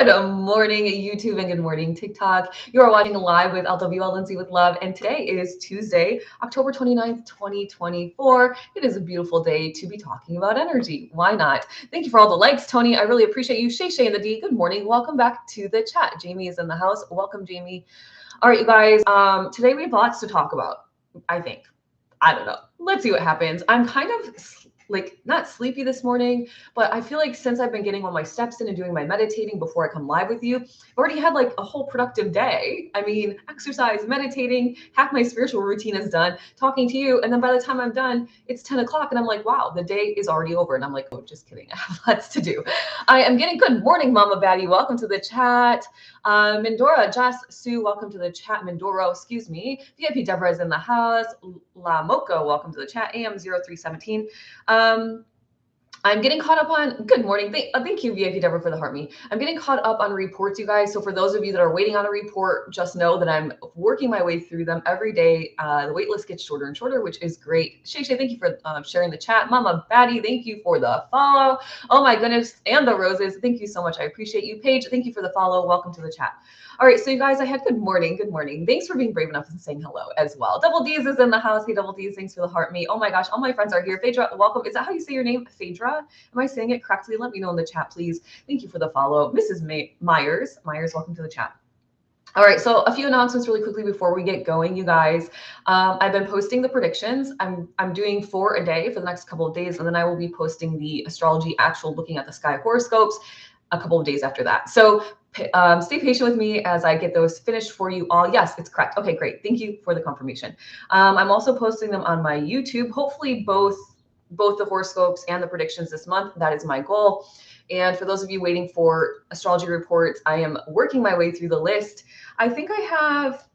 Good morning, YouTube, and good morning, TikTok. You are watching live with LWL Lindsay with Love, and today is Tuesday, October 29th, 2024. It is a beautiful day to be talking about energy. Why not? Thank you for all the likes, Tony. I really appreciate you. Shay Shay in the D, good morning. Welcome back to the chat. Jamie is in the house. Welcome, Jamie. All right, you guys. Today we have lots to talk about, I think. I don't know. Let's see what happens. I'm kind of like not sleepy this morning, but I feel like since I've been getting all my steps in and doing my meditating before I come live with you, I've already had like a whole productive day. I mean, exercise, meditating, half my spiritual routine is done, talking to you. And then by the time I'm done, it's 10 o'clock and I'm like, wow, the day is already over. And I'm like, oh, just kidding. I have lots to do. I am getting good morning, Mama Baddie. Welcome to the chat. Mindora, Jess, Sue, welcome to the chat. Mindoro, excuse me. VIP Deborah is in the house. La Moco, welcome to the chat. AM0317. I'm getting caught up on, good morning. Thank you, VIP Deborah, for the heart me. I'm getting caught up on reports, you guys. So for those of you that are waiting on a report, just know that I'm working my way through them every day. The wait list gets shorter and shorter, which is great. Shay Shay, thank you for sharing the chat. Mama Baddie, thank you for the follow. Oh my goodness, and the roses. Thank you so much. I appreciate you. Paige, thank you for the follow. Welcome to the chat. All right, so you guys, I had good morning. Good morning. Thanks for being brave enough and saying hello as well. Double D's is in the house. Hey, Double D's, thanks for the heart me. Oh my gosh, all my friends are here. Phaedra, welcome. Is that how you say your name? Phaedra? Am I saying it correctly? Let me know in the chat, please. Thank you for the follow. Mrs. Myers, welcome to the chat. All right, so a few announcements really quickly before we get going, you guys. I've been posting the predictions. I'm doing 4 a day for the next couple of days, and then I will be posting the astrology actual looking at the sky horoscopes a couple of days after that. So stay patient with me as I get those finished for you all. Yes, it's correct. Okay, great. Thank you for the confirmation. I'm also posting them on my YouTube. Hopefully both the horoscopes and the predictions this month. That is my goal. And for those of you waiting for astrology reports, I am working my way through the list. I think I have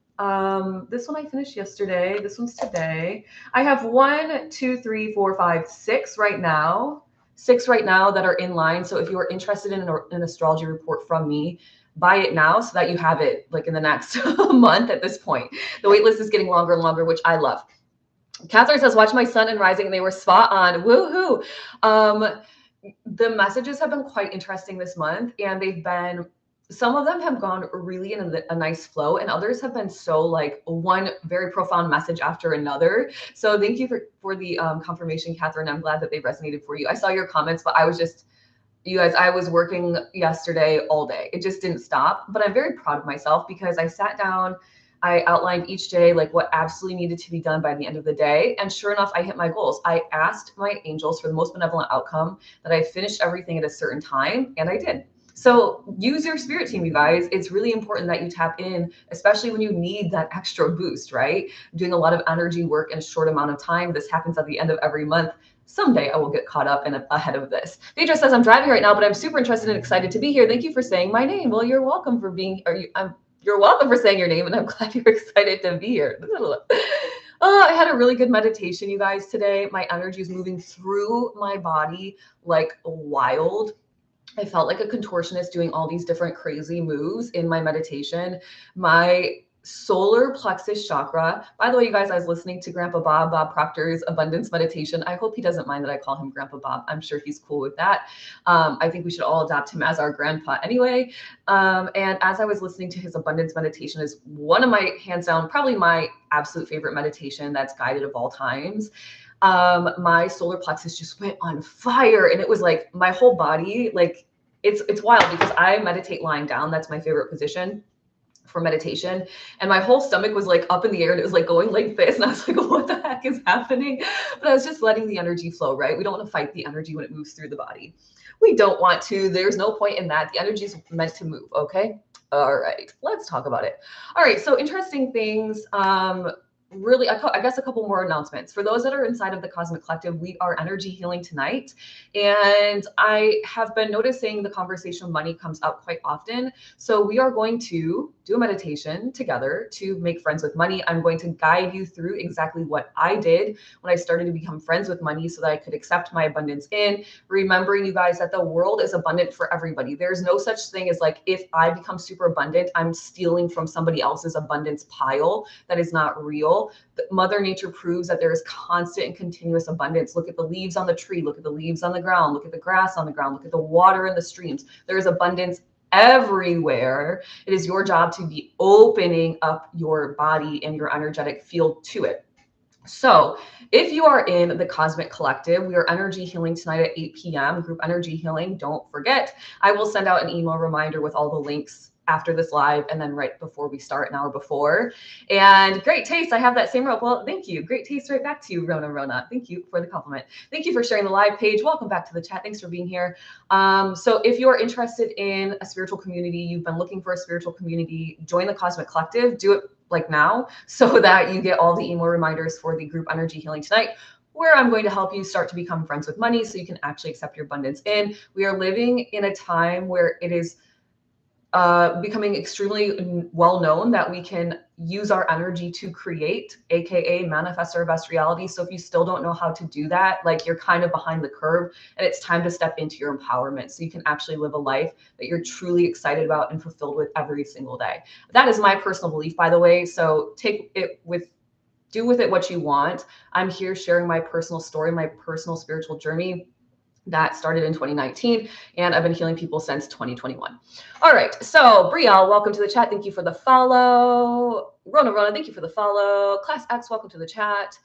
this one I finished yesterday. This one's today. I have 1, 2, 3, 4, 5, 6 right now. 6 right now that are in line. So if you are interested in an astrology report from me, buy it now so that you have it like in the next month at this point. The wait list is getting longer and longer, which I love. Catherine says, watch my sun and rising, and they were spot on. Woohoo. The messages have been quite interesting this month, and some of them have gone really in a nice flow, and others have been so like one very profound message after another. So thank you for the confirmation, Catherine. I'm glad that they resonated for you. I saw your comments, but I was just, you guys, I was working yesterday all day. It just didn't stop, but I'm very proud of myself because I sat down, I outlined each day like what absolutely needed to be done by the end of the day. And sure enough, I hit my goals. I asked my angels for the most benevolent outcome, that I finished everything at a certain time, and I did. So use your spirit team, you guys. It's really important that you tap in, especially when you need that extra boost, right? I'm doing a lot of energy work in a short amount of time. This happens at the end of every month. Someday I will get caught up and ahead of this. Phaedra says, I'm driving right now, but I'm super interested and excited to be here. Thank you for saying my name. Well, you're welcome for being, you're welcome for saying your name, and I'm glad you're excited to be here. I had a really good meditation, you guys, today. My energy is moving through my body like wild. I felt like a contortionist doing all these different crazy moves in my meditation. My solar plexus chakra. By the way, you guys, I was listening to Grandpa Bob Proctor's abundance meditation. I hope he doesn't mind that I call him Grandpa Bob. I'm sure he's cool with that. I think we should all adopt him as our grandpa anyway. And as I was listening to his abundance meditation, is one of my, hands down, probably my absolute favorite meditation that's guided of all times. My solar plexus just went on fire, and it was like my whole body, like it's wild because I meditate lying down. That's my favorite position for meditation, and my whole stomach was like up in the air, and it was like going like this, and I was like, what the heck is happening? But I was just letting the energy flow, right? We don't want to fight the energy when it moves through the body. We don't want to. There's no point in that. The energy is meant to move. Okay. All right, let's talk about it. All right, so interesting things. Really, I guess a couple more announcements. For those that are inside of the Cosmic Collective, we are energy healing tonight. And I have been noticing the conversation of money comes up quite often. So we are going to do a meditation together to make friends with money. I'm going to guide you through exactly what I did when I started to become friends with money so that I could accept my abundance in, remembering you guys that the world is abundant for everybody. There's no such thing as like, if I become super abundant, I'm stealing from somebody else's abundance pile. That is not real. Mother Nature proves that there is constant and continuous abundance. Look at the leaves on the tree, look at the leaves on the ground, look at the grass on the ground, look at the water in the streams. There is abundance everywhere. It is your job to be opening up your body and your energetic field to it. So if you are in the Cosmic Collective, we are energy healing tonight at 8 p.m. Group energy healing. Don't forget, I will send out an email reminder with all the links after this live and then right before we start, an hour before. And great taste. I have that same rope. Well, thank you. Great taste right back to you, Rona. Thank you for the compliment. Thank you for sharing the live page. Welcome back to the chat. Thanks for being here. So if you're interested in a spiritual community, you've been looking for a spiritual community, join the Cosmic Collective. Do it like now so that you get all the email reminders for the group energy healing tonight, where I'm going to help you start to become friends with money so you can actually accept your abundance in. We are living in a time where it is becoming extremely well known that we can use our energy to create, aka manifest our best reality. So if you still don't know how to do that, like you're kind of behind the curve, and it's time to step into your empowerment so you can actually live a life that you're truly excited about and fulfilled with every single day. That is my personal belief, by the way. So do with it what you want. I'm here sharing my personal story, my personal spiritual journey that started in 2019, and I've been healing people since 2021. All right, so Brielle, welcome to the chat. Thank you for the follow. Rona, thank you for the follow. Class X, welcome to the chat.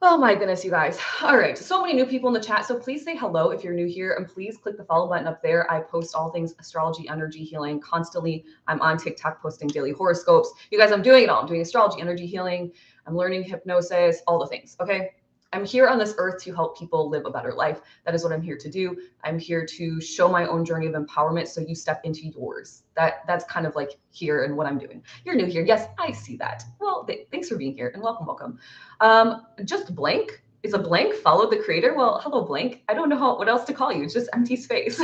Oh my goodness, you guys. All right, so many new people in the chat, so please say hello if you're new here, and please click the follow button up there. I post all things astrology, energy healing constantly. I'm on TikTok posting daily horoscopes. You guys, I'm doing it all. I'm doing astrology, energy healing. I'm learning hypnosis, all the things, okay? I'm here on this earth to help people live a better life. That is what I'm here to do. I'm here to show my own journey of empowerment so you step into yours. That's kind of like here and what I'm doing. You're new here. Yes, I see that. Well, thanks for being here and welcome. Just blank. Is a blank followed the creator? Well, hello, blank. I don't know what else to call you. It's just empty space.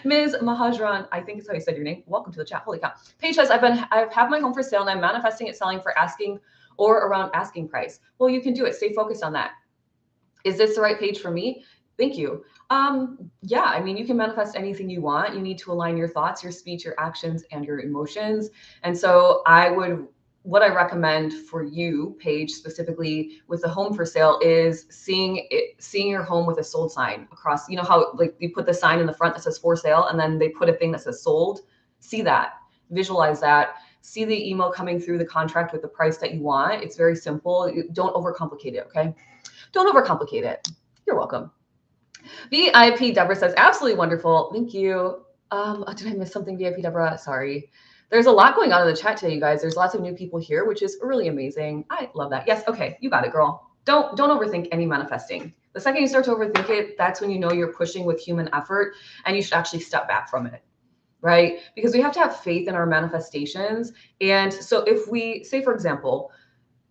Ms. Mahajran, I think is how you said your name. Welcome to the chat. Holy cow. Paige says, I've had my home for sale and I'm manifesting it selling for asking or around asking price. Well, you can do it. Stay focused on that. Is this the right page for me? Thank you. Yeah, I mean, you can manifest anything you want. You need to align your thoughts, your speech, your actions, and your emotions. And so what I recommend for you, Paige, specifically with the home for sale, is seeing your home with a sold sign across. You know how like you put the sign in the front that says for sale, and then they put a thing that says sold. See that, visualize that. See the email coming through the contract with the price that you want. It's very simple. Don't overcomplicate it, okay? Don't overcomplicate it. You're welcome. VIP Deborah says, absolutely wonderful. Thank you. Did I miss something, VIP Deborah? Sorry. There's a lot going on in the chat today, you guys. There's lots of new people here, which is really amazing. I love that. Yes, okay, you got it, girl. Don't overthink any manifesting. The second you start to overthink it, that's when you know you're pushing with human effort, and you should actually step back from it, right? Because we have to have faith in our manifestations. And so if we say, for example,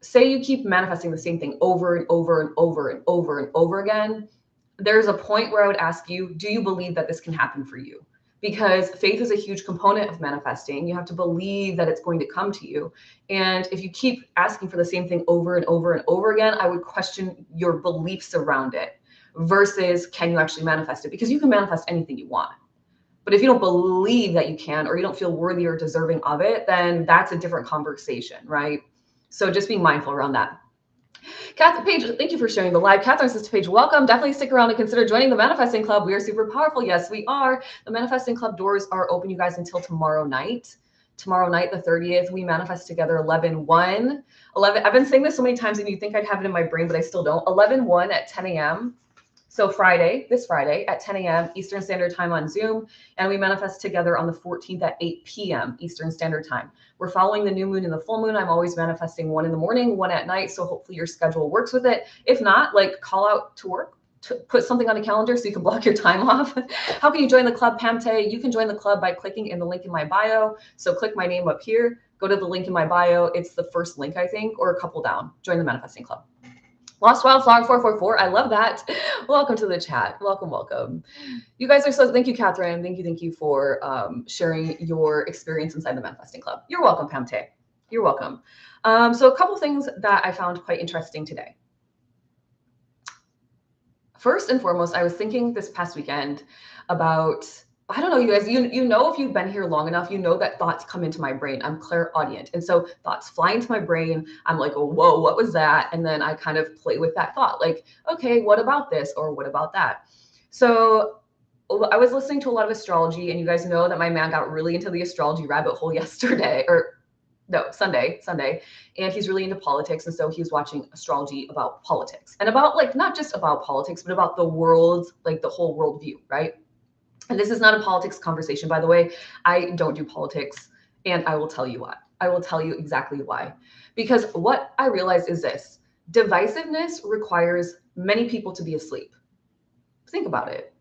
say you keep manifesting the same thing over and over and over and over and over again, there's a point where I would ask you, do you believe that this can happen for you? Because faith is a huge component of manifesting. You have to believe that it's going to come to you. And if you keep asking for the same thing over and over and over again, I would question your beliefs around it versus can you actually manifest it? Because you can manifest anything you want. But if you don't believe that you can, or you don't feel worthy or deserving of it, then that's a different conversation, right? So just being mindful around that. Catherine Paige, thank you for sharing the live. Catherine says to Paige, welcome. Definitely stick around and consider joining the Manifesting Club. We are super powerful. Yes, we are. The Manifesting Club doors are open, you guys, until tomorrow night. Tomorrow night, the 30th, we manifest together 11/1. 11. I've been saying this so many times, and you think I'd have it in my brain, but I still don't. 11/1 at 10 a.m. So this Friday at 10 a.m. Eastern Standard Time on Zoom, and we manifest together on the 14th at 8 p.m. Eastern Standard Time. We're following the new moon and the full moon. I'm always manifesting one in the morning, one at night. So hopefully your schedule works with it. If not, like call out to work, to put something on a calendar so you can block your time off. How can you join the club, Pamte? You can join the club by clicking in the link in my bio. So click my name up here, go to the link in my bio. It's the first link, I think, or a couple down. Join the Manifesting Club. Lost Wildflower 444. I love that. Welcome to the chat. Welcome. You guys are so, thank you, Catherine. Thank you for sharing your experience inside the Manifesting Club. You're welcome, Pamte. You're welcome. So a couple things that I found quite interesting today. First and foremost, I was thinking this past weekend about, I don't know, you guys, you know, if you've been here long enough, you know that thoughts come into my brain. I'm clairaudient. And so thoughts fly into my brain. I'm like, oh, whoa, what was that? And then I kind of play with that thought like, okay, what about this? Or what about that? So I was listening to a lot of astrology, and you guys know that my man got really into the astrology rabbit hole yesterday, or no, Sunday, and he's really into politics. And so he was watching astrology about politics and about like, not just about politics, but about the world, like the whole world view, right? And this is not a politics conversation, by the way. I don't do politics, and I will tell you why. I will tell you exactly why. Because what I realized is this: divisiveness requires many people to be asleep. Think about it.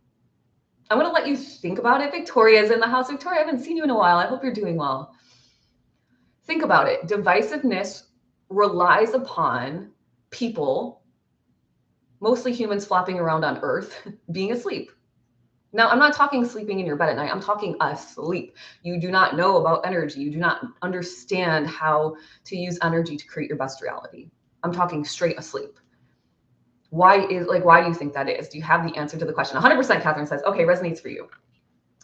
I'm going to let you think about it. Victoria's in the house. Victoria, I haven't seen you in a while. I hope you're doing well. Think about it. Divisiveness relies upon people, mostly humans flopping around on Earth, being asleep. Now, I'm not talking sleeping in your bed at night. I'm talking asleep. You do not know about energy. You do not understand how to use energy to create your best reality. I'm talking straight asleep. Why do you think that is? Do you have the answer to the question? 100% Catherine says, okay, resonates for you.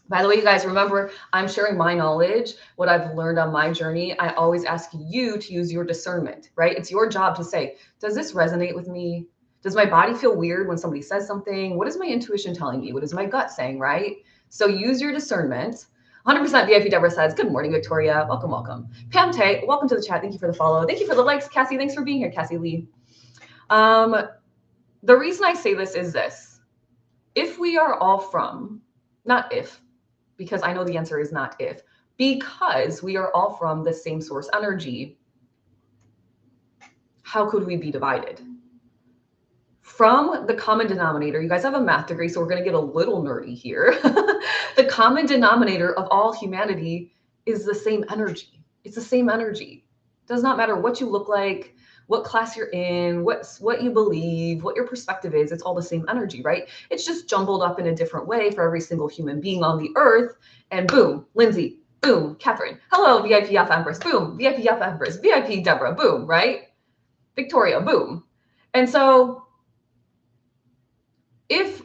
By the way, you guys, remember, I'm sharing my knowledge, what I've learned on my journey. I always ask you to use your discernment, right? It's your job to say, does this resonate with me? Does my body feel weird when somebody says something? What is my intuition telling me? What is my gut saying, right? So use your discernment. 100% VIP Deborah says, good morning, Victoria. Welcome, welcome. Pam Tay, welcome to the chat. Thank you for the follow. Thank you for the likes, Cassie. Thanks for being here, Cassie Lee. The reason I say this is this. If we are all from, not if, because I know the answer is not if, because we are all from the same source energy, how could we be divided? From the common denominator, you guys have a math degree, so we're going to get a little nerdy here. The common denominator of all humanity is the same energy. It's the same energy. It does not matter what you look like, what class you're in, what you believe, what your perspective is. It's all the same energy, right? It's just jumbled up in a different way for every single human being on the earth. And boom, Lindsay, boom, Catherine, hello, VIP F Empress, boom, VIP F Empress, VIP Deborah, boom, right? Victoria, boom. And so if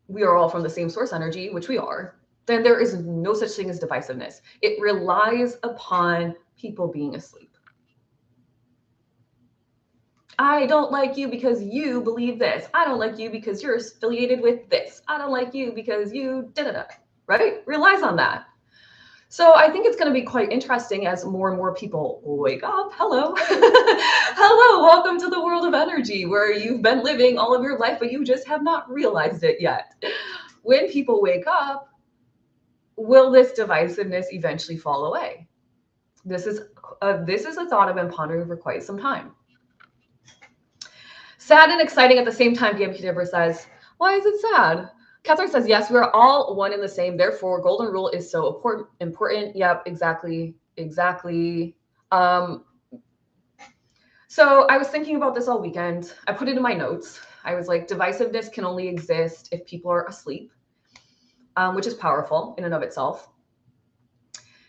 we are all from the same source energy, which we are, then there is no such thing as divisiveness. It relies upon people being asleep. I don't like you because you believe this. I don't like you because you're affiliated with this. I don't like you because you da-da-da, right? Relies on that. So I think it's going to be quite interesting as more and more people wake up. Hello. Hello. Welcome to the world of energy where you've been living all of your life, but you just have not realized it yet. When people wake up, will this divisiveness eventually fall away? This is a thought I've been pondering for quite some time. Sad and exciting at the same time, BMP Deborah says. Why is it sad? Catherine says, yes, we're all one and the same. Therefore, golden rule is so important. Yep, exactly. So I was thinking about this all weekend. I put it in my notes. I was like, divisiveness can only exist if people are asleep, which is powerful in and of itself.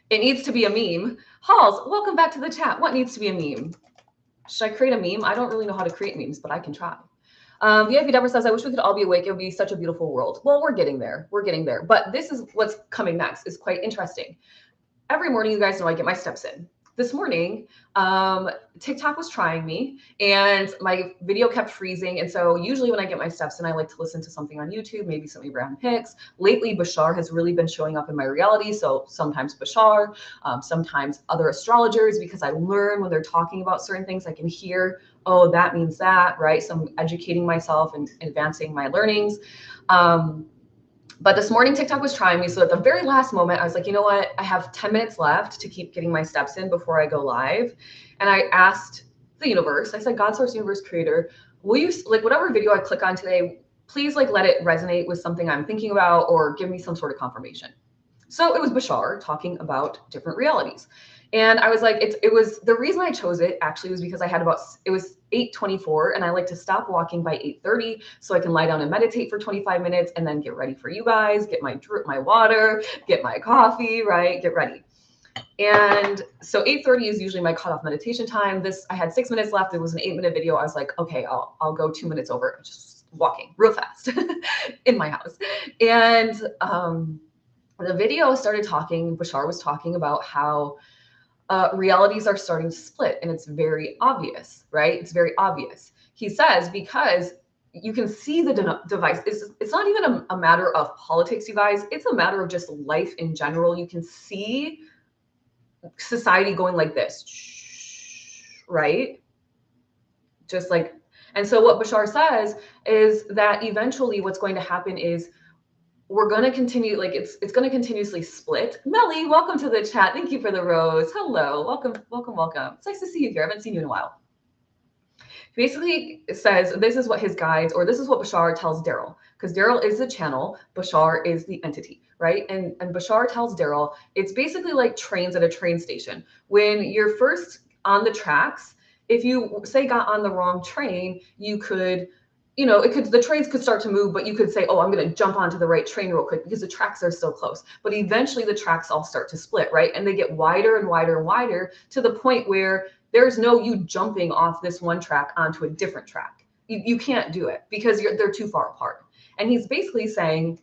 It needs to be a meme. Halls, welcome back to the chat. What needs to be a meme? Should I create a meme? I don't really know how to create memes, but I can try. VIP Deborah says, I wish we could all be awake. It would be such a beautiful world. Well, we're getting there. But this is what's coming next. Is quite interesting. Every morning, you guys know I get my steps in. This morning, TikTok was trying me and my video kept freezing. And so usually when I get my steps in, I like to listen to something on YouTube, maybe some Abraham Hicks. Lately, Bashar has really been showing up in my reality. So sometimes Bashar, sometimes other astrologers, because I learn when they're talking about certain things, I can hear, oh, that means that, right? So I'm educating myself and advancing my learnings. But this morning, TikTok was trying me. So at the very last moment, I was like, you know what? I have 10 minutes left to keep getting my steps in before I go live. And I asked the universe, I said, God, source, universe, creator, will you, like, whatever video I click on today, please, like, let it resonate with something I'm thinking about or give me some sort of confirmation. So it was Bashar talking about different realities. And I was like, it was the reason I chose it actually was because I had it was 8:24 and I like to stop walking by 8:30 so I can lie down and meditate for 25 minutes and then get ready for you guys, get my water, get my coffee, right? Get ready. And so 8:30 is usually my cutoff meditation time. I had 6 minutes left. It was an 8-minute video. I was like, okay, I'll go 2 minutes over, just walking real fast in my house. And the video started talking, Bashar was talking about how realities are starting to split, and it's very obvious, right? It's very obvious. He says, because you can see the device. It's not even a matter of politics, you guys. It's a matter of just life in general. You can see society going like this, right? Just like, and so what Bashar says is that eventually what's going to happen is we're going to continue, like it's going to continuously split. Melly, welcome to the chat. Thank you for the rose. Hello, welcome, welcome, welcome. It's nice to see you here. I haven't seen you in a while. Basically, it says this is what his guides, or this is what Bashar tells Daryl, because Daryl is the channel, Bashar is the entity, right? And Bashar tells Daryl, it's basically like trains at a train station. When you're first on the tracks, if you say got on the wrong train, you could, you know, the trains could start to move, but you could say, oh, I'm going to jump onto the right train real quick because the tracks are still close. But eventually the tracks all start to split, right? And they get wider and wider and wider to the point where there's no you jumping off this one track onto a different track. You can't do it because they're too far apart. And he's basically saying,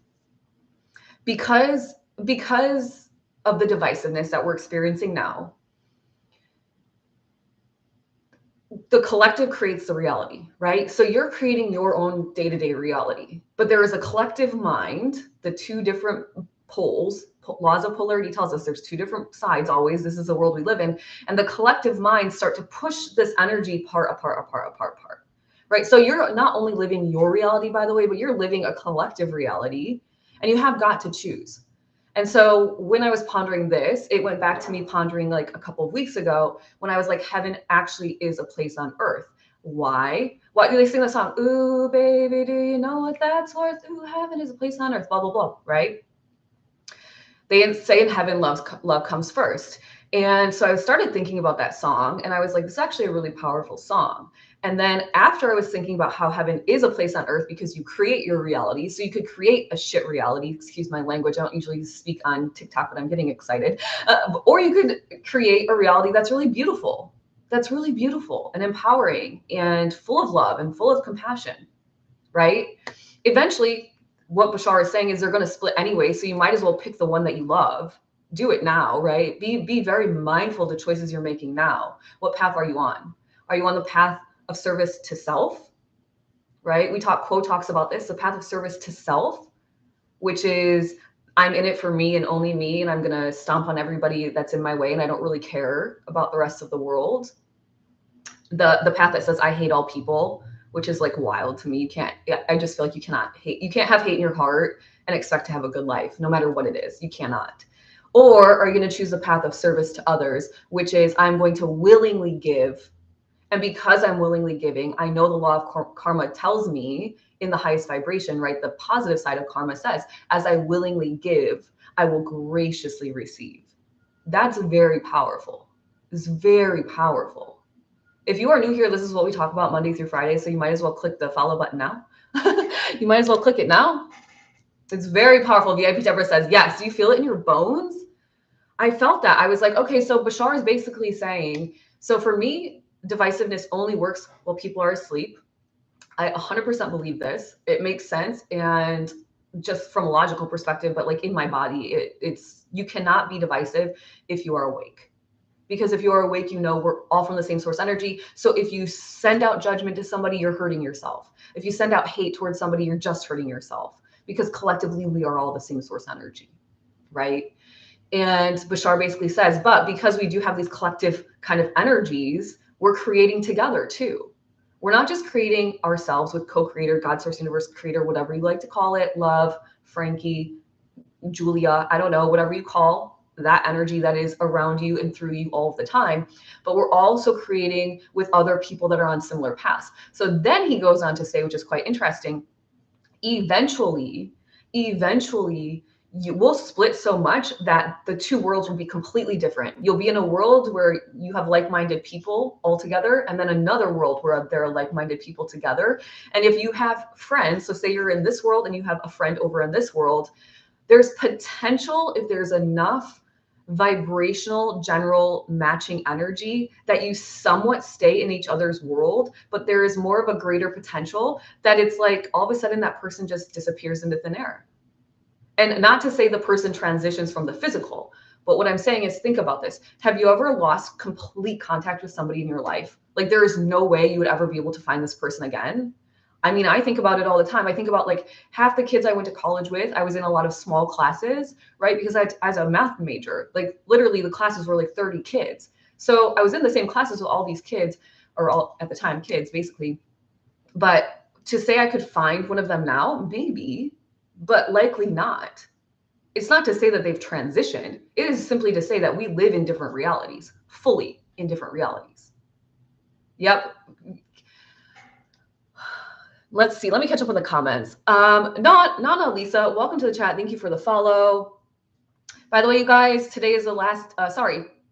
because of the divisiveness that we're experiencing now, the collective creates the reality, right? So you're creating your own day-to-day reality, but there is a collective mind, the two different poles. Laws of polarity tells us there's two different sides always. This is the world we live in. And the collective minds start to push this energy apart, right? So you're not only living your reality, by the way, but you're living a collective reality, and you have got to choose. And so when I was pondering this, it went back to me pondering like a couple of weeks ago when I was like, heaven actually is a place on earth. Why? Why do they sing the song? Ooh, baby, do you know what that's worth? Ooh, heaven is a place on earth, blah, blah, blah, right? They say in heaven, love comes first. And so I started thinking about that song, and I was like, this is actually a really powerful song. And then after I was thinking about how heaven is a place on earth because you create your reality. So you could create a shit reality. Excuse my language. I don't usually speak on TikTok, but I'm getting excited. Or you could create a reality that's really beautiful. That's really beautiful and empowering and full of love and full of compassion, right? Eventually, what Bashar is saying is they're going to split anyway. So you might as well pick the one that you love. Do it now, right? Be very mindful of the choices you're making now. What path are you on? Are you on the path of service to self, right? Quo talks about this, the path of service to self, which is I'm in it for me and only me, and I'm going to stomp on everybody that's in my way, and I don't really care about the rest of the world. The path that says I hate all people, which is like wild to me. I just feel like you can't have hate in your heart and expect to have a good life, no matter what it is. You cannot. Or are you going to choose the path of service to others, which is I'm going to willingly give. And because I'm willingly giving, I know the law of karma tells me in the highest vibration, right? The positive side of karma says, as I willingly give, I will graciously receive. That's very powerful. It's very powerful. If you are new here, this is what we talk about Monday through Friday. So you might as well click the follow button now. You might as well click it now. It's very powerful. VIP Deborah says, yes, do you feel it in your bones? I felt that. I was like, okay, so Bashar is basically saying, so for me, divisiveness only works while people are asleep. I 100% believe this. It makes sense. And just from a logical perspective, but like in my body, it's you cannot be divisive if you are awake. Because if you are awake, you know we're all from the same source energy. So if you send out judgment to somebody, you're hurting yourself. If you send out hate towards somebody, you're just hurting yourself. Because collectively, we are all the same source energy, right? And Bashar basically says, but because we do have these collective kind of energies, we're creating together too. We're not just creating ourselves with co-creator, God, source, universe, creator, whatever you like to call it, love, Frankie, Julia, I don't know, whatever you call that energy that is around you and through you all of the time. But we're also creating with other people that are on similar paths. So then he goes on to say, which is quite interesting, eventually, you will split so much that the two worlds will be completely different. You'll be in a world where you have like-minded people all together, and then another world where there are like-minded people together. And if you have friends, so say you're in this world and you have a friend over in this world, there's potential, if there's enough vibrational general matching energy, that you somewhat stay in each other's world, but there is more of a greater potential that it's like all of a sudden that person just disappears into thin air. And not to say the person transitions from the physical, but what I'm saying is, think about this. Have you ever lost complete contact with somebody in your life? Like there is no way you would ever be able to find this person again. I mean, I think about it all the time. I think about like half the kids I went to college with, I was in a lot of small classes, right? Because as a math major, like literally the classes were like 30 kids. So I was in the same classes with all these kids, or all at the time kids basically. But to say I could find one of them now, maybe, but likely not. It's not to say that they've transitioned. It is simply to say that we live in different realities, fully in different realities. Yep. Let's see. Let me catch up on the comments. Not Lisa. Welcome to the chat. Thank you for the follow. By the way, you guys, today is the last.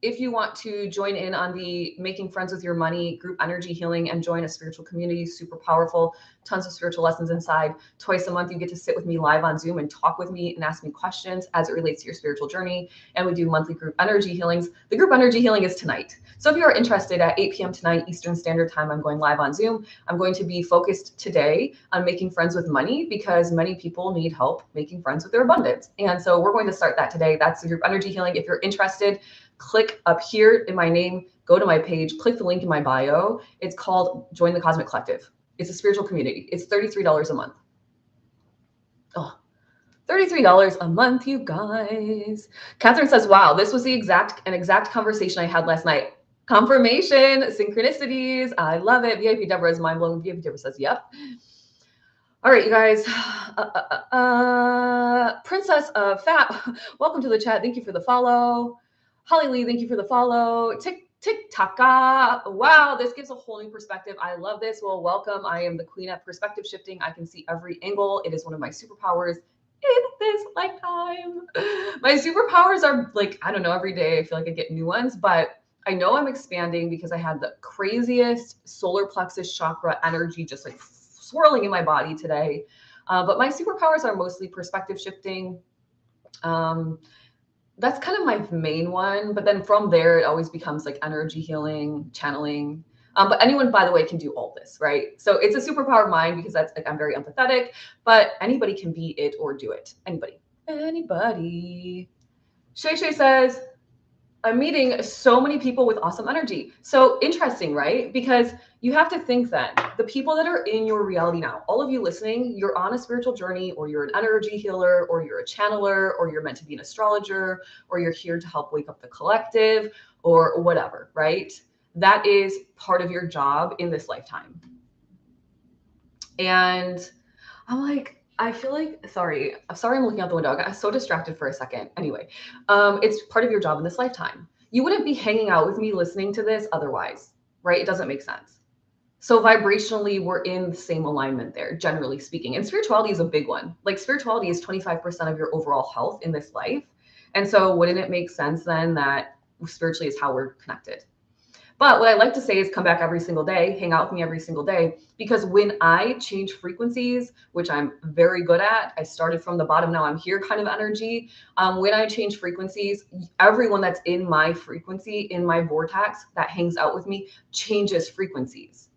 If you want to join in on the Making Friends with Your Money group energy healing and join a spiritual community, super powerful, tons of spiritual lessons inside. Twice a month, you get to sit with me live on Zoom and talk with me and ask me questions as it relates to your spiritual journey. And we do monthly group energy healings. The group energy healing is tonight. So if you are interested, at 8 p.m. tonight, Eastern Standard Time, I'm going live on Zoom. I'm going to be focused today on making friends with money because many people need help making friends with their abundance. And so we're going to start that today. That's the group energy healing. If you're interested, click up here in my name, go to my page, click the link in my bio. It's called Join the Cosmic Collective. It's a spiritual community. It's $33 a month. Oh, $33 a month, you guys. Catherine says, wow, this was an exact conversation I had last night. Confirmation, synchronicities. I love it. VIP Deborah is mind blown. VIP Deborah says, yep. All right, you guys. Princess of Fat, welcome to the chat. Thank you for the follow. Holly Lee, thank you for the follow. TikTok. Wow, this gives a whole new perspective. I love this. Well, welcome. I am the queen at perspective shifting. I can see every angle. It is one of my superpowers in this lifetime. My superpowers are like, I don't know, every day I feel like I get new ones, but I know I'm expanding because I had the craziest solar plexus chakra energy just like swirling in my body today. But my superpowers are mostly perspective shifting. That's kind of my main one. But then from there, it always becomes like energy healing, channeling. But anyone, by the way, can do all this, right? So it's a superpower of mine because that's like, I'm very empathetic, but anybody can be it or do it. Anybody. Shay says, I'm meeting so many people with awesome energy. So interesting, right? Because you have to think that the people that are in your reality now, all of you listening, you're on a spiritual journey, or you're an energy healer, or you're a channeler, or you're meant to be an astrologer, or you're here to help wake up the collective, or whatever, right? That is part of your job in this lifetime. And I'm like, I feel like, sorry, I'm looking out the window. I got so distracted for a second. Anyway, it's part of your job in this lifetime. You wouldn't be hanging out with me listening to this otherwise, right? It doesn't make sense. So vibrationally, we're in the same alignment there, generally speaking. And spirituality is a big one. Like spirituality is 25% of your overall health in this life. And so wouldn't it make sense then that spiritually is how we're connected? But what I like to say is come back every single day, hang out with me every single day, because when I change frequencies, which I'm very good at, I started from the bottom, now I'm here kind of energy. When I change frequencies, everyone that's in my frequency, in my vortex that hangs out with me changes frequencies.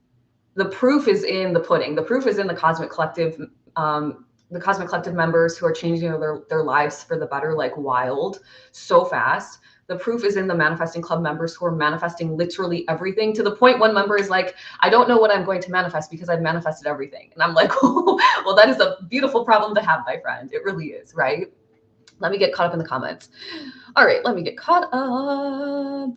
The proof is in the pudding. The proof is in the Cosmic Collective, the Cosmic Collective members who are changing their lives for the better, like wild, so fast. The proof is in the Manifesting Club members who are manifesting literally everything, to the point one member is like, I don't know what I'm going to manifest because I've manifested everything. And I'm like, well, that is a beautiful problem to have, my friend. It really is, right? Let me get caught up in the comments. All right, let me get caught up.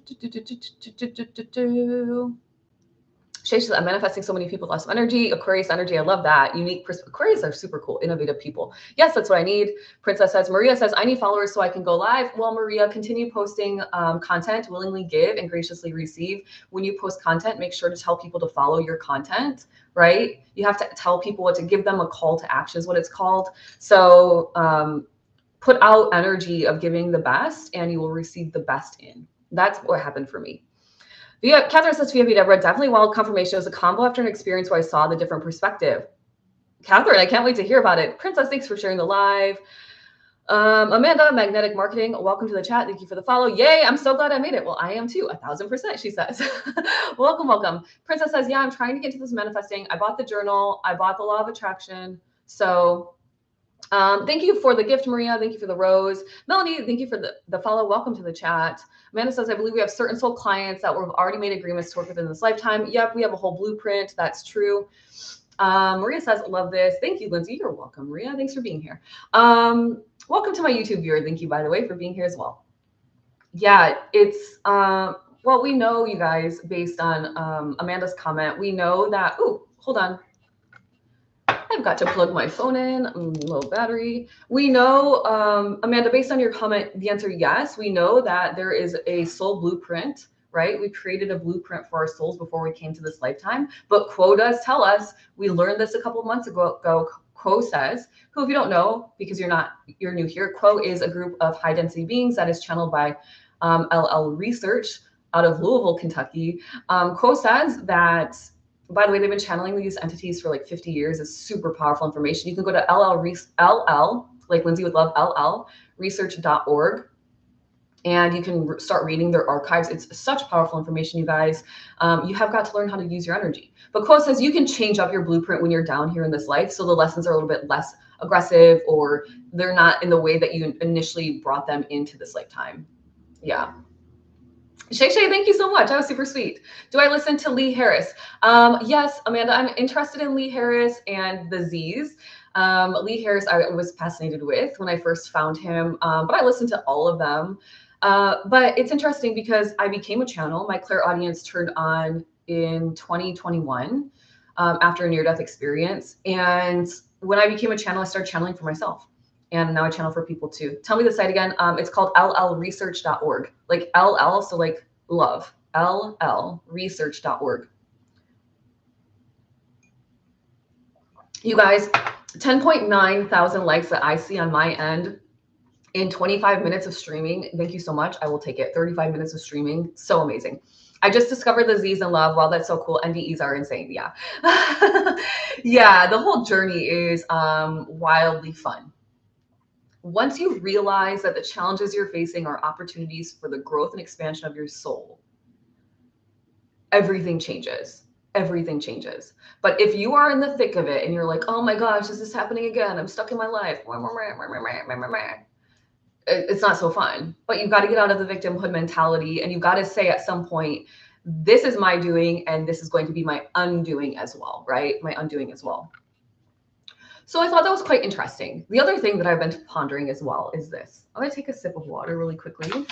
Shay says, I'm manifesting so many people with lots of energy. Aquarius energy, I love that. Unique Aquarius are super cool, innovative people. Yes, that's what I need. Princess says, Maria says, I need followers so I can go live. Well, Maria, continue posting content, willingly give and graciously receive. When you post content, make sure to tell people to follow your content, right? You have to tell people what to give them a call to action is what it's called. So put out energy of giving the best and you will receive the best in. That's what happened for me. Catherine says, VIP Deborah, definitely wild confirmation. It was a combo after an experience where I saw the different perspective. Catherine, I can't wait to hear about it. Princess, thanks for sharing the live. Amanda, Magnetic Marketing, welcome to the chat. Thank you for the follow. Yay, I'm so glad I made it. Well, I am too, 1000%, she says. Welcome. Princess says, yeah, I'm trying to get to this manifesting. I bought the journal. I bought the Law of Attraction. So thank you for the gift, Maria. Thank you for the rose. Melanie, thank you for the follow. Welcome to the chat. Amanda says, I believe we have certain soul clients that we've already made agreements to work within this lifetime. Yep, we have a whole blueprint. That's true. Maria says, love this. Thank you, Lindsay. You're welcome, Maria. Thanks for being here. Welcome to my YouTube viewer. Thank you, by the way, for being here as well. Yeah, it's well, we know, you guys, based on Amanda's comment, we know that. Oh, hold on. I've got to plug my phone in, low battery. We know, Amanda, based on your comment, the answer yes. We know that there is a soul blueprint, right? We created a blueprint for our souls before we came to this lifetime. But Quo does tell us, we learned this a couple of months ago. Quo says, who, if you don't know, because you're new here, Quo is a group of high density beings that is channeled by LL Research out of Louisville, Kentucky. Quo says that, by the way, they've been channeling these entities for like 50 years. It's super powerful information. You can go to LL, like Lindsay would love, llresearch.org, and you can start reading their archives. It's such powerful information, you guys. You have got to learn how to use your energy. But Quo says you can change up your blueprint when you're down here in this life, so the lessons are a little bit less aggressive, or they're not in the way that you initially brought them into this lifetime. Yeah. Shay, thank you so much. That was super sweet. Do I listen to Lee Harris? Yes, Amanda, I'm interested in Lee Harris and the Z's. Lee Harris, I was fascinated with when I first found him, but I listened to all of them. But it's interesting because I became a channel. My clairaudience turned on in 2021 after a near-death experience. And when I became a channel, I started channeling for myself. And now I channel for people too. Tell me the site again. It's called llresearch.org. Like LL, so like love. llresearch.org. You guys, 10.9 thousand likes that I see on my end in 25 minutes of streaming. Thank you so much. I will take it. 35 minutes of streaming. So amazing. I just discovered the Z's in love. Wow, that's so cool. NDEs are insane. Yeah. Yeah, the whole journey is wildly fun. Once you realize that the challenges you're facing are opportunities for the growth and expansion of your soul, everything changes. Everything changes. But if you are in the thick of it and you're like, oh my gosh, this is happening again, I'm stuck in my life, it's not so fun. But you've got to get out of the victimhood mentality, and you've got to say at some point, this is my doing and this is going to be my undoing as well, right? My undoing as well. So I thought that was quite interesting. The other thing that I've been pondering as well is this. I'm going to take a sip of water really quickly.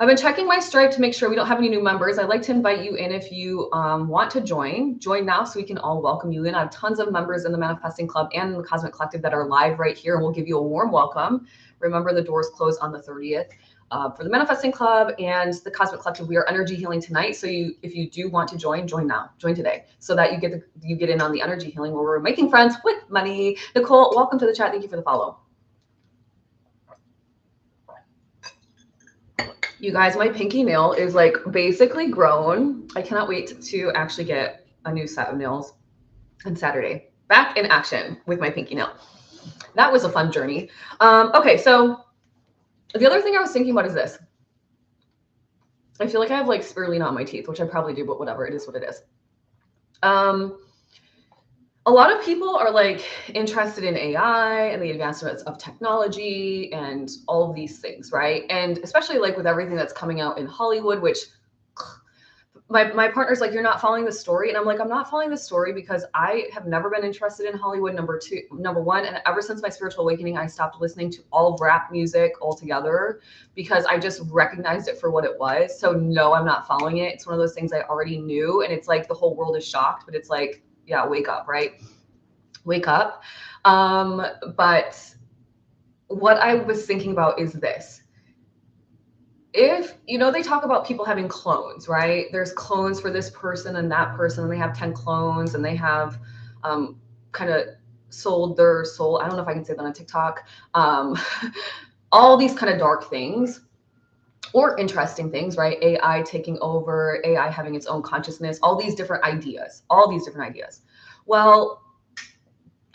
I've been checking my Stripe to make sure we don't have any new members. I'd like to invite you in if you want to join. Join now so we can all welcome you in. I have tons of members in the Manifesting Club and in the Cosmic Collective that are live right here, and we'll give you a warm welcome. Remember, the doors close on the 30th. For the Manifesting Club and the Cosmic Collective, we are energy healing tonight. So if you do want to join now, join today, so that you get in on the energy healing where we're making friends with money. Nicole, welcome to the chat. Thank you for the follow. You guys, my pinky nail is like basically grown. I cannot wait to actually get a new set of nails on Saturday. Back in action with my pinky nail. That was a fun journey. Okay, so the other thing I was thinking about is this. I feel like I have like spirulina on my teeth, which I probably do, but whatever, it is what it is. A lot of people are like interested in AI and the advancements of technology and all of these things, right? And especially like with everything that's coming out in Hollywood, which my partner's like, you're not following the story. And I'm like, I'm not following the story because I have never been interested in Hollywood, number one. And ever since my spiritual awakening, I stopped listening to all rap music altogether because I just recognized it for what it was. So no, I'm not following it. It's one of those things I already knew. And it's like the whole world is shocked, but it's like, yeah, wake up, right? Wake up. But what I was thinking about is this. If, they talk about people having clones, right? There's clones for this person and that person, and they have 10 clones, and they have kind of sold their soul. I don't know if I can say that on TikTok. All these kind of dark things or interesting things, right? AI taking over, AI having its own consciousness, all these different ideas. Well,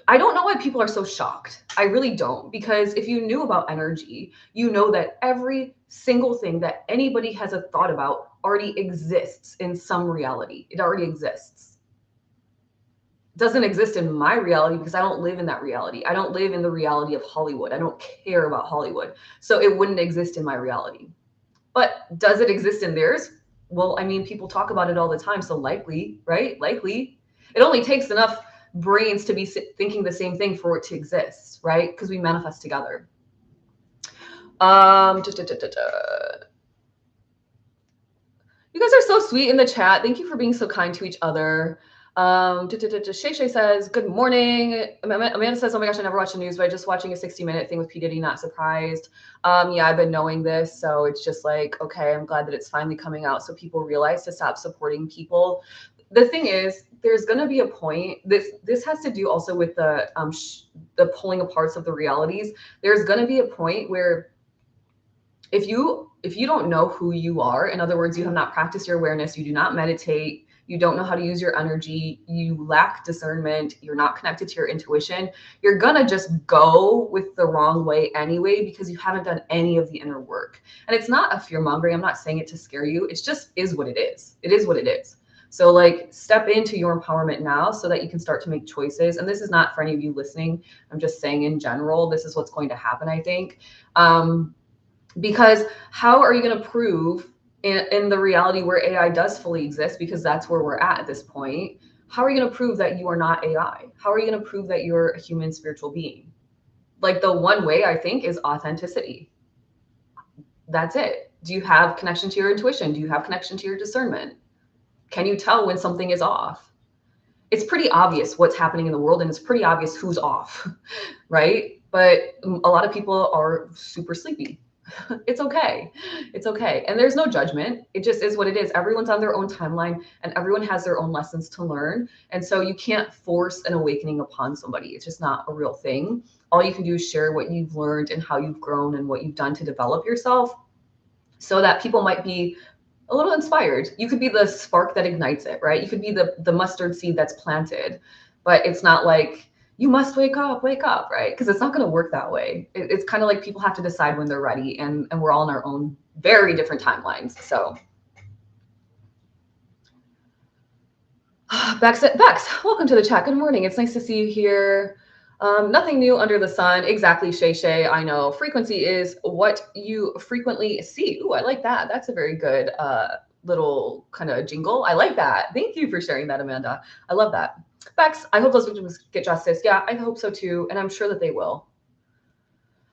I don't know why people are so shocked. I really don't, because if you knew about energy, you know that every single thing that anybody has a thought about already exists in some reality. It already exists. It doesn't exist in my reality because I don't live in that reality. I don't live in the reality of Hollywood. I don't care about Hollywood. So it wouldn't exist in my reality. But does it exist in theirs? Well, I mean, people talk about it all the time. So likely, right? Likely. It only takes enough brains to be thinking the same thing for it to exist, right? Because we manifest together. Da, da, da, da, da. You guys are so sweet in the chat. Thank you for being so kind to each other. Shay Shay says, good morning. Amanda says, oh my gosh, I never watch the news, but I'm just watching a 60-minute thing with P. Diddy, not surprised. Yeah, I've been knowing this. So it's just like, okay, I'm glad that it's finally coming out so people realize to stop supporting people. The thing is, there's going to be a point. This has to do also with the pulling apart of the realities. There's going to be a point where if you don't know who you are, in other words, you have not practiced your awareness, you do not meditate, you don't know how to use your energy, you lack discernment, you're not connected to your intuition, you're gonna just go with the wrong way anyway because you haven't done any of the inner work. And it's not a fear mongering. I'm not saying it to scare you. It's just is what it is. It is what it is. So like step into your empowerment now so that you can start to make choices. And this is not for any of you listening. I'm just saying in general, this is what's going to happen, I think. Because how are you going to prove in the reality where AI does fully exist, because that's where we're at this point, how are you going to prove that you are not AI? How are you going to prove that you're a human spiritual being? Like the one way I think is authenticity. That's it. Do you have connection to your intuition? Do you have connection to your discernment? Can you tell when something is off? It's pretty obvious what's happening in the world and it's pretty obvious who's off, right? But a lot of people are super sleepy. It's okay. It's okay. And there's no judgment. It just is what it is. Everyone's on their own timeline and everyone has their own lessons to learn. And so you can't force an awakening upon somebody. It's just not a real thing. All you can do is share what you've learned and how you've grown and what you've done to develop yourself so that people might be a little inspired. You could be the spark that ignites it, right? You could be the mustard seed that's planted, but it's not like, you must wake up, right? Because it's not going to work that way. It's kind of like people have to decide when they're ready, and we're all in our own very different timelines. So Bex, welcome to the chat. Good morning. It's nice to see you here. Nothing new under the sun. Exactly, Shay Shay. I know. Frequency is what you frequently see. Ooh, I like that. That's a very good little kind of jingle. I like that. Thank you for sharing that, Amanda. I love that. Bex, I hope those victims get justice. Yeah, I hope so too. And I'm sure that they will.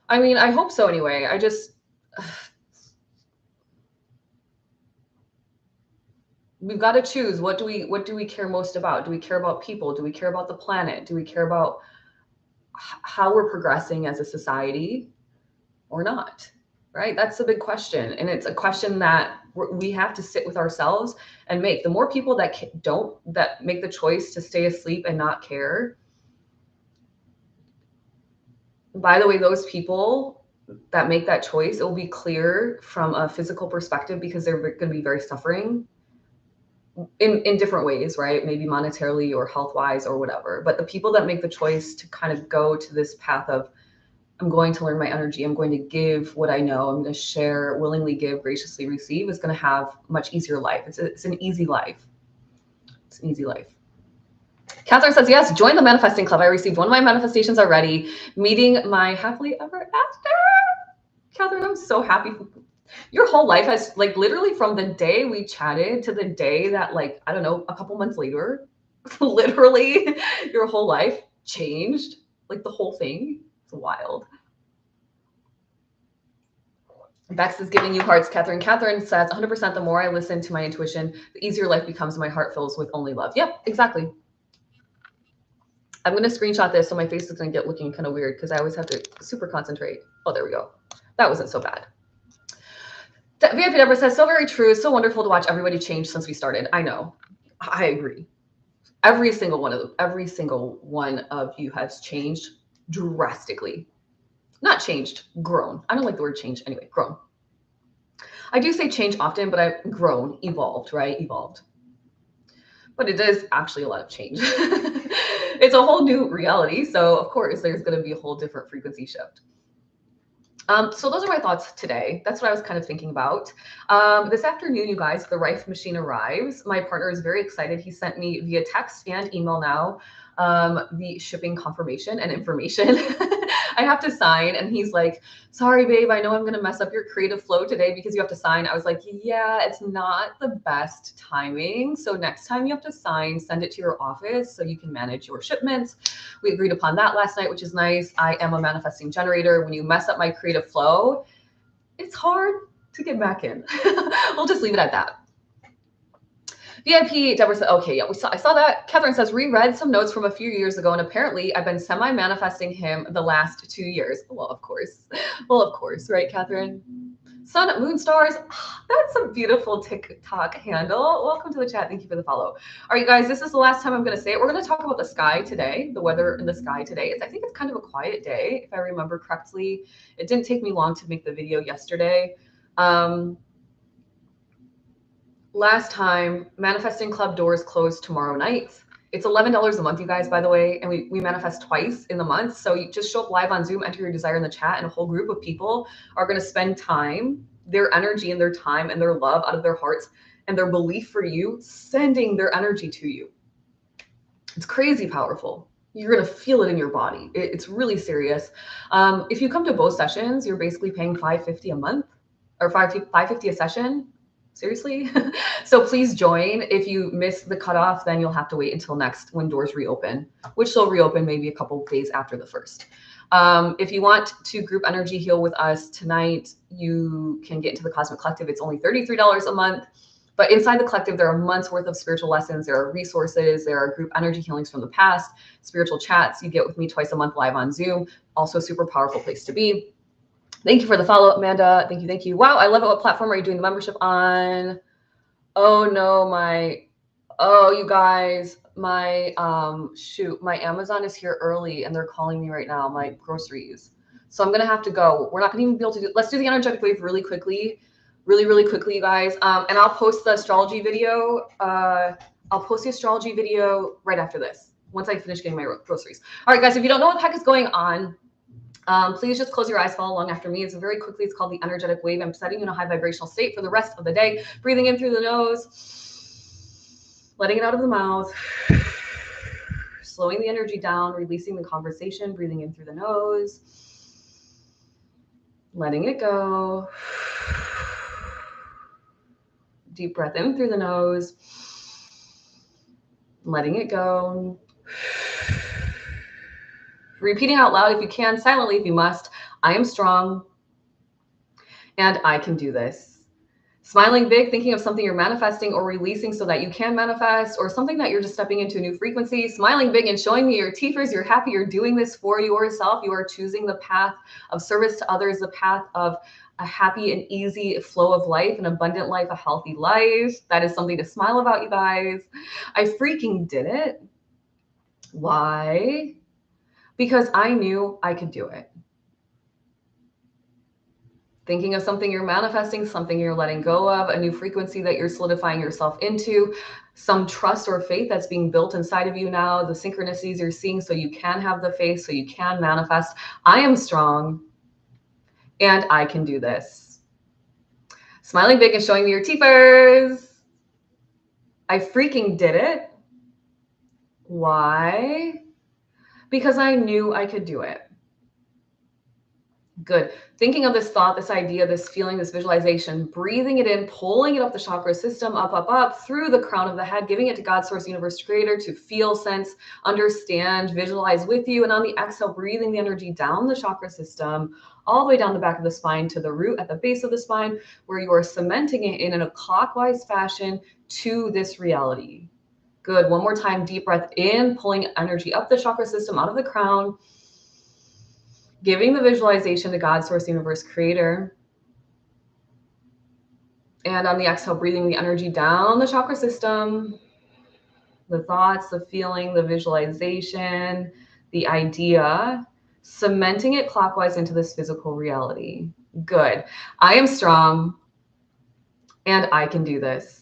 I mean, I hope so anyway. I just, we've got to choose. What do we care most about? Do we care about people? Do we care about the planet? Do we care about how we're progressing as a society or not? Right? That's a big question. And it's a question that we have to sit with ourselves and make. The more people that that make the choice to stay asleep and not care, by the way, those people that make that choice, it will be clear from a physical perspective because they're going to be very suffering in different ways, right? Maybe monetarily or health-wise or whatever. But the people that make the choice to kind of go to this path of, I'm going to learn my energy, I'm going to give what I know, I'm going to share, willingly give, graciously receive, is going to have much easier life. It's an easy life. It's an easy life. Catherine says, yes, join the manifesting club. I received one of my manifestations already, meeting my happily ever after. Catherine, I'm so happy. Your whole life has, like, literally from the day we chatted to the day that, like, I don't know, a couple months later, literally your whole life changed. Like the whole thing. It's wild. Bex is giving you hearts, Catherine. Catherine says, 100% the more I listen to my intuition, the easier life becomes. My heart fills with only love. Yep, exactly. I'm going to screenshot this so my face is going to get looking kind of weird because I always have to super concentrate. Oh, there we go. That wasn't so bad. VIP Deborah says, so very true. It's so wonderful to watch everybody change since we started. I know. I agree. Every single one of you has changed drastically. Not changed, grown. I don't like the word change anyway, grown. I do say change often, but I've grown, evolved, right? Evolved. But it is actually a lot of change. It's a whole new reality. So of course, there's going to be a whole different frequency shift. So those are my thoughts today. That's what I was kind of thinking about. This afternoon, you guys, the Rife machine arrives. My partner is very excited. He sent me via text and email now the shipping confirmation and information. I have to sign. And he's like, sorry, babe, I know I'm going to mess up your creative flow today because you have to sign. I was like, yeah, it's not the best timing. So next time you have to sign, send it to your office so you can manage your shipments. We agreed upon that last night, which is nice. I am a manifesting generator. When you mess up my creative flow, it's hard to get back in. We'll just leave it at that. VIP, Deborah said, okay, yeah, I saw that. Catherine says, reread some notes from a few years ago, and apparently I've been semi-manifesting him the last 2 years. Well, of course. Well, of course, right, Catherine? Sun, moon, stars. That's a beautiful TikTok handle. Welcome to the chat. Thank you for the follow. All right, you guys, this is the last time I'm going to say it. We're going to talk about the sky today, the weather in the sky today. I think it's kind of a quiet day, if I remember correctly. It didn't take me long to make the video yesterday. Last time, Manifesting Club doors close tomorrow night. It's $11 a month, you guys, by the way, and we manifest twice in the month. So you just show up live on Zoom, enter your desire in the chat, and a whole group of people are going to spend time, their energy and their time and their love out of their hearts and their belief for you, sending their energy to you. It's crazy powerful. You're going to feel it in your body. It's really serious. If you come to both sessions, you're basically paying $550 a month or $550 a session. Seriously? So please join. If you miss the cutoff, then you'll have to wait until next when doors reopen, which they'll reopen maybe a couple of days after the first. If you want to group energy heal with us tonight, you can get into the Cosmic Collective. It's only $33 a month. But inside the collective, there are months worth of spiritual lessons. There are resources. There are group energy healings from the past, spiritual chats. You get with me twice a month live on Zoom. Also a super powerful place to be. Thank you for the follow, Amanda. Thank you. Thank you. Wow, I love it. What platform are you doing the membership on? Oh no, you guys, my my Amazon is here early and they're calling me right now, my groceries. So I'm gonna have to go. We're not gonna even be able to do, let's do the energetic wave really quickly, really quickly, you guys. And I'll post the astrology video. I'll post the astrology video right after this, once I finish getting my groceries. All right, guys, if you don't know what the heck is going on, please just close your eyes, follow along after me. It's very quickly. It's called the energetic wave. I'm setting you in a high vibrational state for the rest of the day. Breathing in through the nose, letting it out of the mouth, slowing the energy down, releasing the conversation, breathing in through the nose, letting it go. Deep breath in through the nose, letting it go. Repeating out loud if you can, silently if you must. I am strong and I can do this. Smiling big, thinking of something you're manifesting or releasing so that you can manifest, or something that you're just stepping into a new frequency. Smiling big and showing me your teethers. You're happy you're doing this for yourself. You are choosing the path of service to others, the path of a happy and easy flow of life, an abundant life, a healthy life. That is something to smile about, you guys. I freaking did it. Why? Because I knew I could do it. Thinking of something you're manifesting, something you're letting go of, a new frequency that you're solidifying yourself into, some trust or faith that's being built inside of you now, the synchronicities you're seeing so you can have the faith, so you can manifest. I am strong and I can do this. Smiling big and showing me your teethers. I freaking did it. Why? Because I knew I could do it. Good. Thinking of this thought, this idea, this feeling, this visualization, breathing it in, pulling it up the chakra system, up, through the crown of the head, giving it to God, Source, Universe, Creator to feel, sense, understand, visualize with you. And on the exhale, breathing the energy down the chakra system, all the way down the back of the spine to the root at the base of the spine, where you are cementing it in a clockwise fashion to this reality. Good. One more time, deep breath in, pulling energy up the chakra system out of the crown, giving the visualization to God, Source, Universe, Creator. And on the exhale, breathing the energy down the chakra system, the thoughts, the feeling, the visualization, the idea, cementing it clockwise into this physical reality. Good. I am strong and I can do this.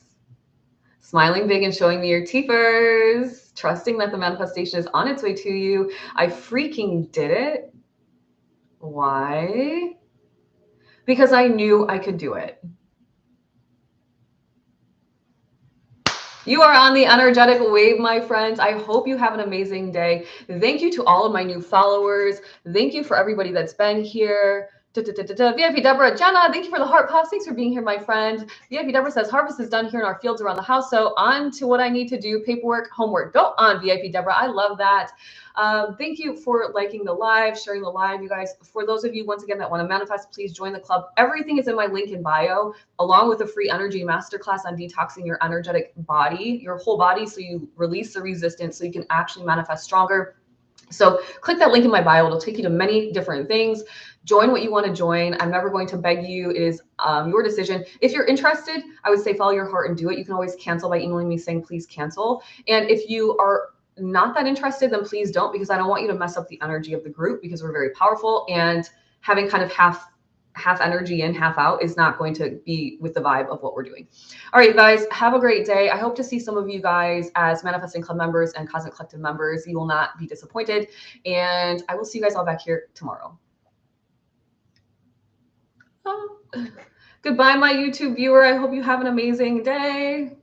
Smiling big and showing me your teethers, trusting that the manifestation is on its way to you. I freaking did it. Why? Because I knew I could do it. You are on the energetic wave, my friends. I hope you have an amazing day. Thank you to all of my new followers. Thank you for everybody that's been here. VIP Deborah, Jenna, thank you for the heart pops. Thanks for being here, my friend. VIP Deborah says harvest is done here in our fields around the house. So on to what I need to do, paperwork, homework. Go on, VIP Deborah. I love that. Thank you for liking the live, sharing the live, you guys. For those of you, once again, that want to manifest, please join the club. Everything is in my link in bio, along with a free energy masterclass on detoxing your energetic body, your whole body, so you release the resistance so you can actually manifest stronger. So click that link in my bio. It'll take you to many different things. Join what you want to join. I'm never going to beg you. It is your decision. If you're interested, I would say follow your heart and do it. You can always cancel by emailing me saying, please cancel. And if you are not that interested, then please don't, because I don't want you to mess up the energy of the group, because we're very powerful, and having kind of half energy in, half out is not going to be with the vibe of what we're doing. All right, guys, have a great day. I hope to see some of you guys as Manifesting Club members and Cosmic Collective members. You will not be disappointed. And I will see you guys all back here tomorrow. Oh. Goodbye, my YouTube viewer. I hope you have an amazing day.